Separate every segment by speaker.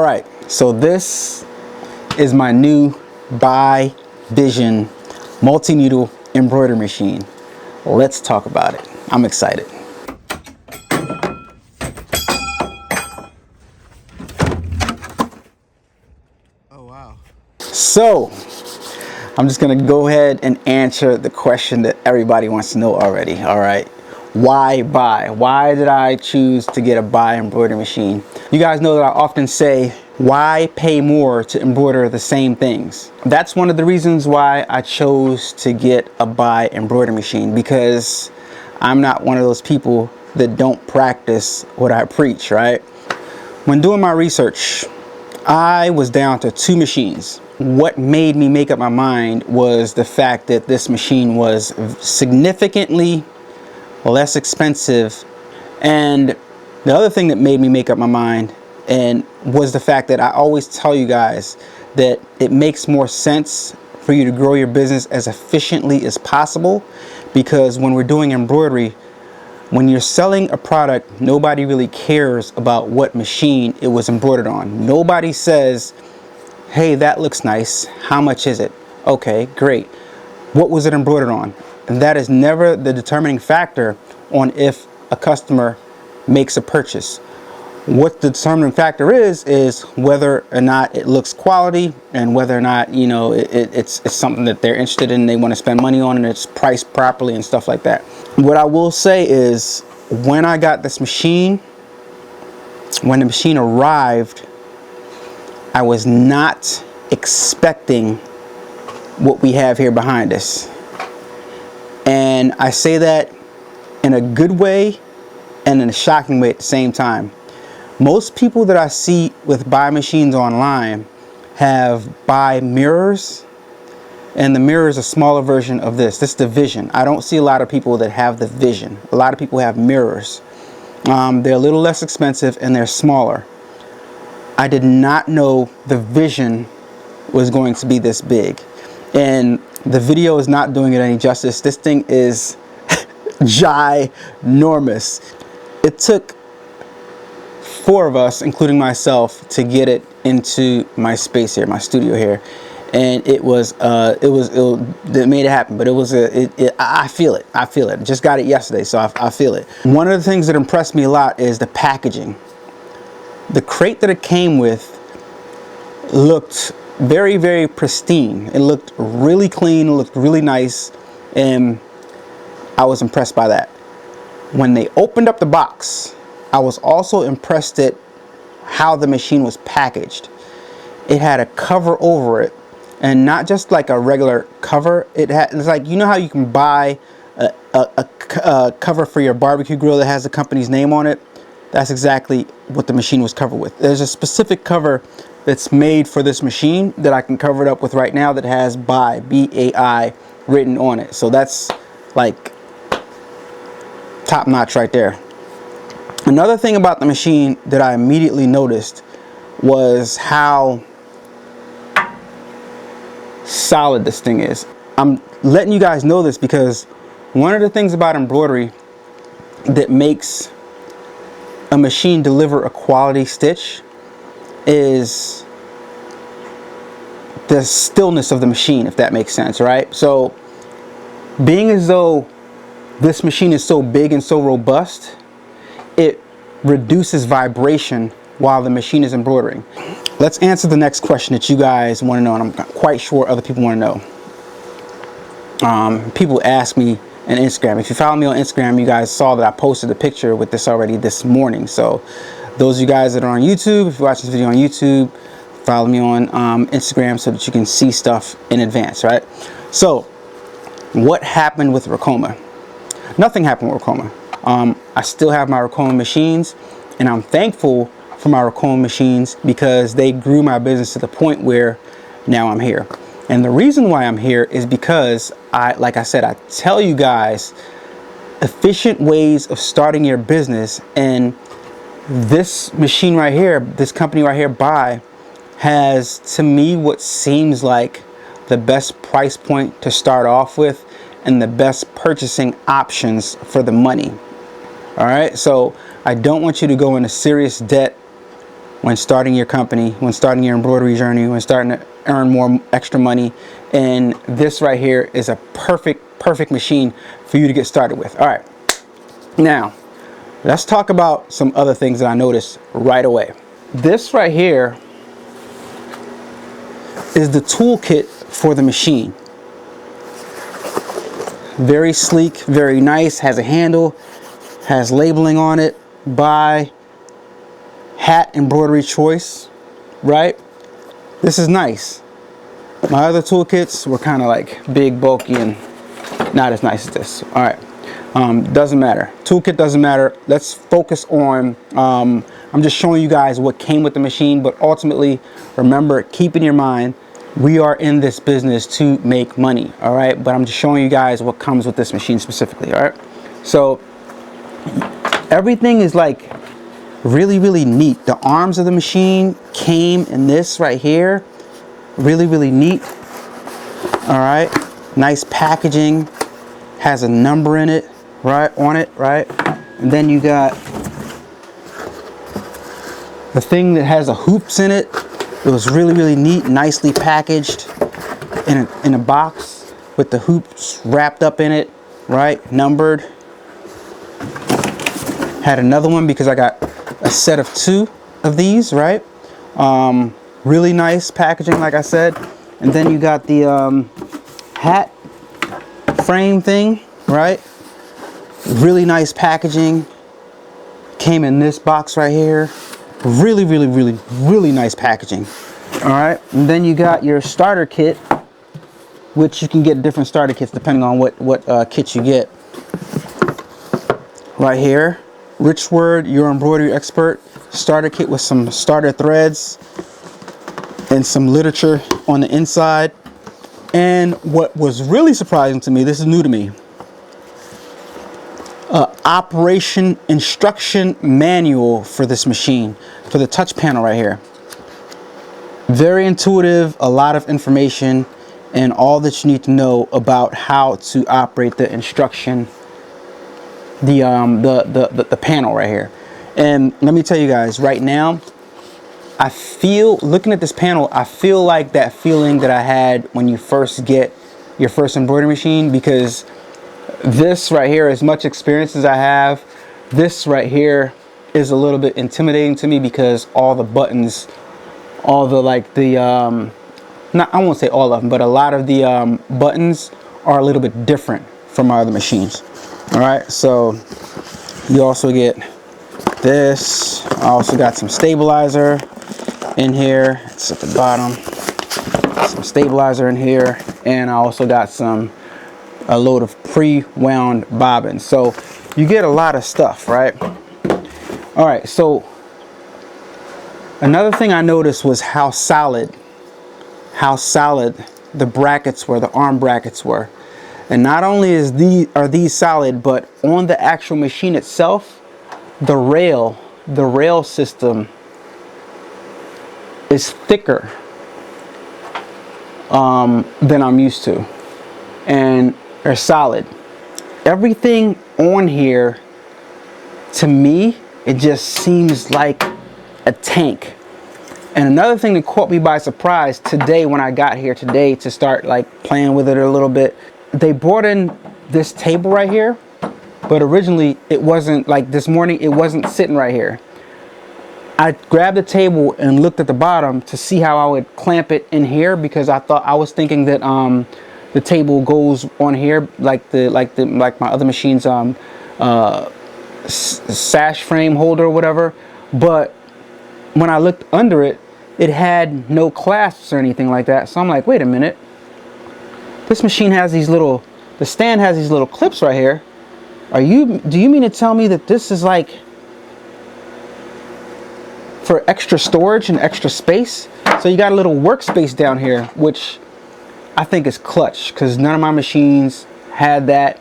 Speaker 1: right, so this is my new BAi Vision multi-needle embroidery machine. Let's talk about it. I'm excited. Oh wow. So I'm just gonna go ahead and answer the question that everybody wants to know already. All right, why BAi? Why did I choose to get a BAi embroidery machine? You guys know that I often say, why pay more to embroider the same things? That's one of the reasons why I chose to get a BAi embroidery machine, because I'm not one of those people that don't practice what I preach, right? When doing my research, I was down to 2 machines. What made me make up my mind was the fact that this machine was significantly less expensive, and the other thing that made me make up my mind was the fact that I always tell you guys that it makes more sense for you to grow your business as efficiently as possible, because when we're doing embroidery, when you're selling a product, nobody really cares about what machine it was embroidered on. Nobody says, hey, that looks nice, how much is it? Okay, great. What was it embroidered on? And that is never the determining factor on if a customer makes a purchase. What the determining factor is whether or not it looks quality, and whether or not, you know, it's something that they're interested in, they want to spend money on, and it's priced properly and stuff like that. What I will say is, when I got this machine, when the machine arrived, I was not expecting what we have here behind us. And I say that in a good way and in a shocking way at the same time. Most people that I see with BAi machines online have BAi mirrors, and the mirror is a smaller version of this. This is the Vision. I don't see a lot of people that have the Vision. A lot of people have mirrors. They're a little less expensive and they're smaller. I did not know the Vision was going to be this big, and the video is not doing it any justice. This thing is ginormous. It took 4 of us, including myself, to get it into my space here, my studio here, and it made it happen. But I feel it. Just got it yesterday, so I feel it. One of the things that impressed me a lot is the packaging. The crate that it came with looked very, very pristine. It looked really clean, it looked really nice, and I was impressed by that. When they opened up the box, I was also impressed at how the machine was packaged. It had a cover over it, and not just like a regular cover. It's like, you know how you can buy a cover for your barbecue grill that has the company's name on it? That's exactly what the machine was covered with. There's a specific cover that's made for this machine that I can cover it up with right now that has BAi, B-A-I, written on it. So that's like top notch right there. Another thing about the machine that I immediately noticed was how solid this thing is. I'm letting you guys know this because one of the things about embroidery that makes a machine deliver a quality stitch is the stillness of the machine, if that makes sense, right? So being as though this machine is so big and so robust, it reduces vibration while the machine is embroidering. Let's answer the next question that you guys want to know, and I'm quite sure other people want to know. People ask me on Instagram. If you follow me on Instagram, you guys saw that I posted a picture with this already this morning. So those of you guys that are on YouTube, if you watch this video on YouTube, follow me on Instagram so that you can see stuff in advance, right? So what happened with Ricoma? Nothing happened with Ricoma. I still have my Ricoma machines, and I'm thankful for my Ricoma machines because they grew my business to the point where now I'm here. And the reason why I'm here is because like I said, I tell you guys efficient ways of starting your business, and this machine right here, this company right here, BAi, has to me what seems like the best price point to start off with and the best purchasing options for the money. All right, so I don't want you to go into serious debt when starting your company, when starting your embroidery journey, when starting to earn more extra money. And this right here is a perfect machine for you to get started with. All right, now let's talk about some other things that I noticed right away. This right here is the toolkit for the machine. Very sleek, very nice, has a handle, has labeling on it, BAi hat embroidery choice, right? This is nice. My other toolkits were kind of like big, bulky, and not as nice as this. All right, doesn't matter. Toolkit doesn't matter. Let's focus on, I'm just showing you guys what came with the machine, but ultimately, remember, keep in your mind, we are in this business to make money, all right? But I'm just showing you guys what comes with this machine specifically, all right? So everything is like really neat. The arms of the machine came in this right here. Really neat. All right, nice packaging, has a number in it, right, on it, right? And then you got the thing that has the hoops in it. It was really neat, nicely packaged in a box with the hoops wrapped up in it, right, numbered. Had another one because I got a set of 2 of these, right? Really nice packaging, like I said. And then you got the hat frame thing, right? Really nice packaging. Came in this box right here. Really nice packaging. All right, and then you got your starter kit, which you can get different starter kits depending on what kit you get. Right here, Rich Word, your embroidery expert starter kit with some starter threads and some literature on the inside. And what was really surprising to me, this is new to me, operation instruction manual for this machine, for the touch panel right here. Very intuitive, a lot of information, and all that you need to know about how to operate the instruction, the panel right here. And let me tell you guys, right now, I feel, looking at this panel, I feel like that feeling that I had when you first get your first embroidery machine, because this right here, as much experience as I have, this right here is a little bit intimidating to me because all the buttons, all the not, I won't say all of them, but a lot of the buttons are a little bit different from my other machines. All right, so you also get this. I also got some stabilizer in here. It's at the bottom. Some stabilizer in here, and I also got a load of pre-wound bobbins. So you get a lot of stuff, right? All right, so another thing I noticed was how solid the brackets were, the arm brackets were. And not only are these solid, but on the actual machine itself, the rail system is thicker than I'm used to, and they're solid. Everything on here, to me, it just seems like a tank. And another thing that caught me by surprise today when I got here today to start like playing with it a little bit, they brought in this table right here, but originally it wasn't, like this morning, it wasn't sitting right here. I grabbed the table and looked at the bottom to see how I would clamp it in here, because I was thinking that the table goes on here like my other machine's sash frame holder or whatever. But when I looked under it, it had no clasps or anything like that. So I'm like, wait a minute, this machine has these little, the stand has these little clips right here. Do you mean to tell me that this is like for extra storage and extra space? So you got a little workspace down here, which I think is clutch, because none of my machines had that,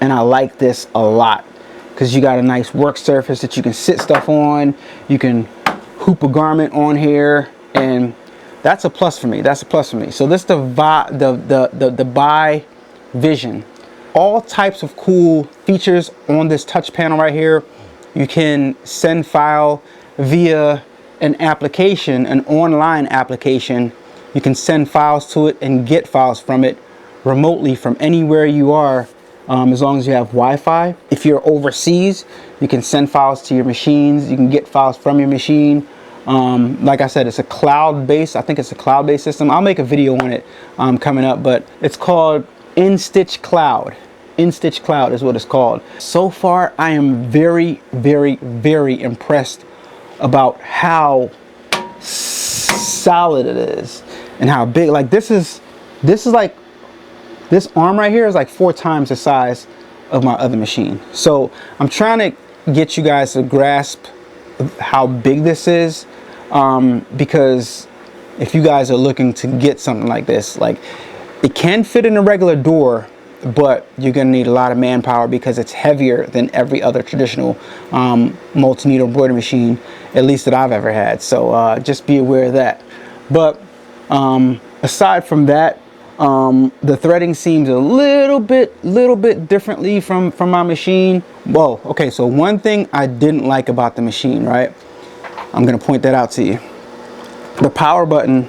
Speaker 1: and I like this a lot because you got a nice work surface that you can sit stuff on. You can hoop a garment on here, and that's a plus for me. That's a plus for me. So this is the BAi Vision. All types of cool features on this touch panel right here. You can send file via an application, an online application. You can send files to it and get files from it remotely from anywhere you are, as long as you have Wi-Fi. If you're overseas, you can send files to your machines. You can get files from your machine. Like I said, it's a cloud-based, I think it's a cloud-based system. I'll make a video on it coming up, but it's called InStitch Cloud. InStitch Cloud is what it's called. So far, I am very, very, very impressed about how solid it is and how big. Like this is like, this arm right here is like 4 times the size of my other machine. So I'm trying to get you guys to grasp how big this is, because if you guys are looking to get something like this, like it can fit in a regular door, but you're gonna need a lot of manpower because it's heavier than every other traditional multi-needle embroidery machine, at least that I've ever had. So just be aware of that. But aside from that, the threading seems a little bit differently from my machine. Whoa, okay, so one thing I didn't like about the machine, right? I'm gonna point that out to you. The power button,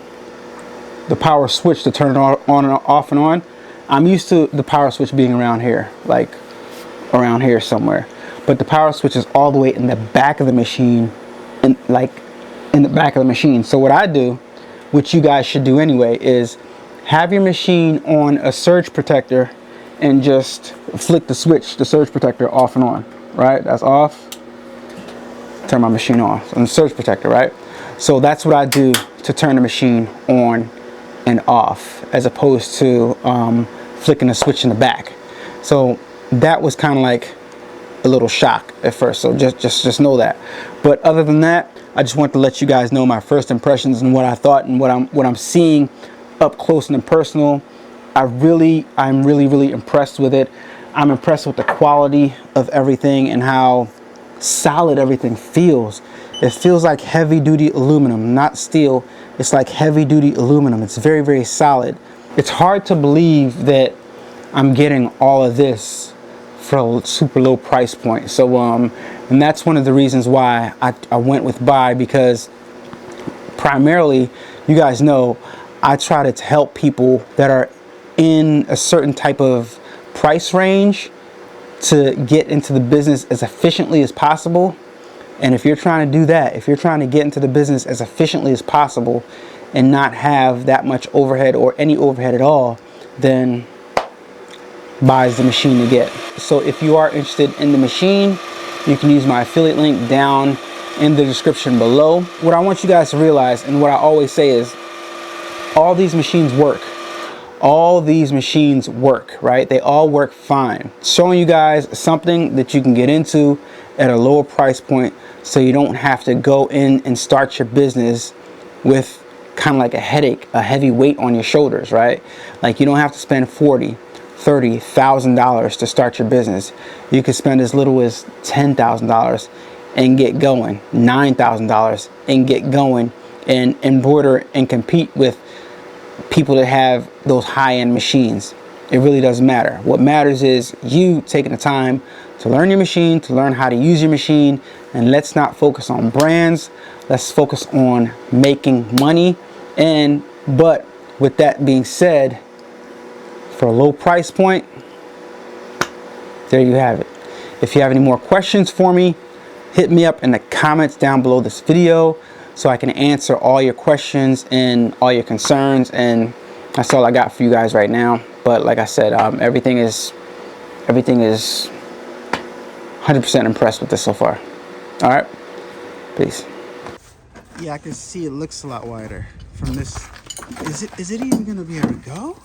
Speaker 1: the power switch to turn it on and off and on, I'm used to the power switch being around here, like around here somewhere. But the power switch is all the way in the back of the machine, and like in the back of the machine. So what I do, which you guys should do anyway, is have your machine on a surge protector and just flick the switch, the surge protector off and on, right? That's off, turn my machine off on the surge protector, right? So that's what I do to turn the machine on and off, as opposed to flicking the switch in the back. So that was kind of like a little shock at first, so just know that. But other than that, I just want to let you guys know my first impressions and what I thought and what I'm seeing up close and personal. I'm really impressed with it. I'm impressed with the quality of everything and how solid everything feels. It feels like heavy duty aluminum, not steel. It's like heavy duty aluminum. It's very, very solid. It's hard to believe that I'm getting all of this for a super low price point. So and that's one of the reasons why I went with BAi, because primarily, you guys know, I try to help people that are in a certain type of price range to get into the business as efficiently as possible. And if you're trying to do that, if you're trying to get into the business as efficiently as possible and not have that much overhead or any overhead at all, then BAi is the machine to get. So if you are interested in the machine, you can use my affiliate link down in the description below. What I want you guys to realize, and what I always say, is all these machines work. All these machines work, right? They all work fine. Showing you guys something that you can get into at a lower price point, so you don't have to go in and start your business with kind of like a headache, a heavy weight on your shoulders, right? Like you don't have to spend $40,000-$30,000 to start your business. You can spend as little as $10,000 and get going, $9,000 and get going, and embroider and compete with people that have those high-end machines. It really doesn't matter. What matters is you taking the time to learn your machine, to learn how to use your machine. And let's not focus on brands. Let's focus on making money. But with that being said, for a low price point, there you have it. If you have any more questions for me, hit me up in the comments down below this video so I can answer all your questions and all your concerns. And that's all I got for you guys right now. But like I said, everything is 100% impressed with this so far. All right, peace. Yeah, I can see it looks a lot wider from this. Is it even gonna be able to go?